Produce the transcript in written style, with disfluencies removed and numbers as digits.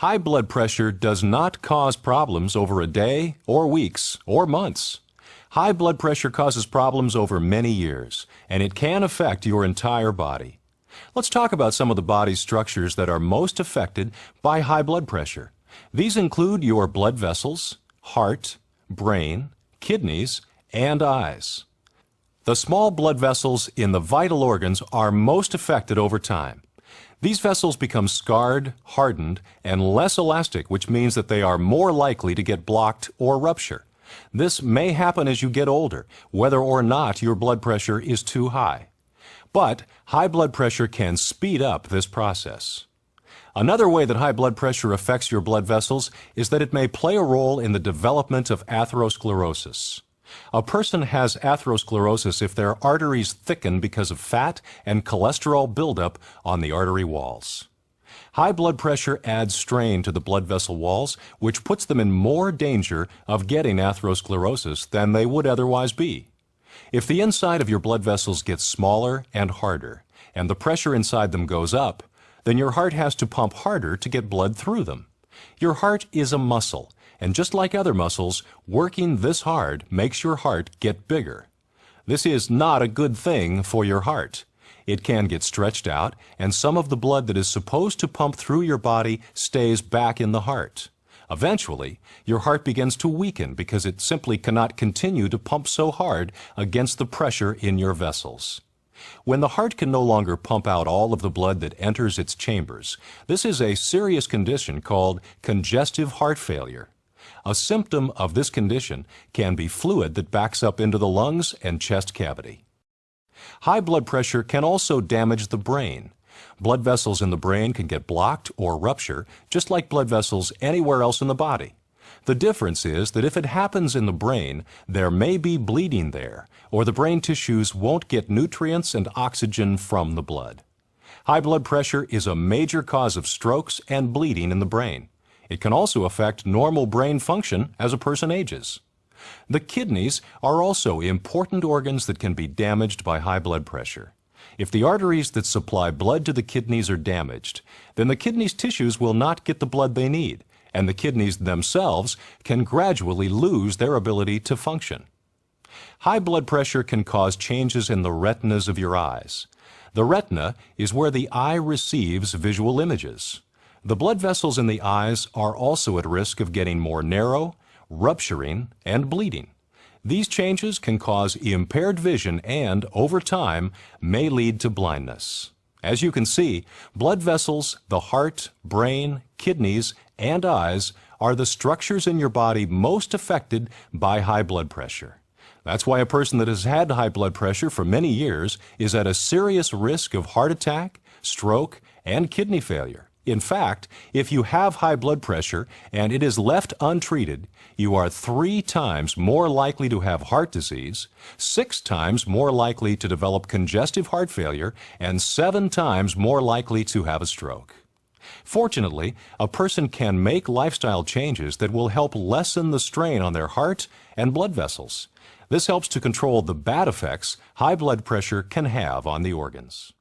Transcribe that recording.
High blood pressure does not cause problems over a day or weeks or months. High blood pressure causes problems over many years, and it can affect your entire body. Let's talk about some of the body's structures that are most affected by high blood pressure. These include your blood vessels, heart, brain, kidneys, and eyes. The small blood vessels in the vital organs are most affected over time. These vessels become scarred, hardened, and less elastic, which means that they are more likely to get blocked or rupture. This may happen as you get older, whether or not your blood pressure is too high. But high blood pressure can speed up this process. Another way that high blood pressure affects your blood vessels is that it may play a role in the development of atherosclerosis. A person has atherosclerosis if their arteries thicken because of fat and cholesterol buildup on the artery walls. High blood pressure adds strain to the blood vessel walls, which puts them in more danger of getting atherosclerosis than they would otherwise be. If the inside of your blood vessels gets smaller and harder, and the pressure inside them goes up, then your heart has to pump harder to get blood through them. Your heart is a muscle, and just like other muscles, working this hard makes your heart get bigger. This is not a good thing for your heart. It can get stretched out, and some of the blood that is supposed to pump through your body stays back in the heart. Eventually, your heart begins to weaken because it simply cannot continue to pump so hard against the pressure in your vessels. When the heart can no longer pump out all of the blood that enters its chambers, this is a serious condition called congestive heart failure. A symptom of this condition can be fluid that backs up into the lungs and chest cavity. High blood pressure can also damage the brain. Blood vessels in the brain can get blocked or rupture, just like blood vessels anywhere else in the body. The difference is that if it happens in the brain, there may be bleeding there, or the brain tissues won't get nutrients and oxygen from the blood. High blood pressure is a major cause of strokes and bleeding in the brain. It can also affect normal brain function as a person ages. The kidneys are also important organs that can be damaged by high blood pressure. If the arteries that supply blood to the kidneys are damaged, then the kidneys' tissues will not get the blood they need, and the kidneys themselves can gradually lose their ability to function. High blood pressure can cause changes in the retinas of your eyes. The retina is where the eye receives visual images. The blood vessels in the eyes are also at risk of getting more narrow, rupturing, and bleeding. These changes can cause impaired vision and, over time, may lead to blindness. As you can see, blood vessels, the heart, brain, kidneys, and eyes are the structures in your body most affected by high blood pressure. That's why a person that has had high blood pressure for many years is at a serious risk of heart attack, stroke, and kidney failure. In fact, if you have high blood pressure and it is left untreated, you are 3 times more likely to have heart disease, 6 times more likely to develop congestive heart failure, and 7 times more likely to have a stroke. Fortunately, a person can make lifestyle changes that will help lessen the strain on their heart and blood vessels. This helps to control the bad effects high blood pressure can have on the organs.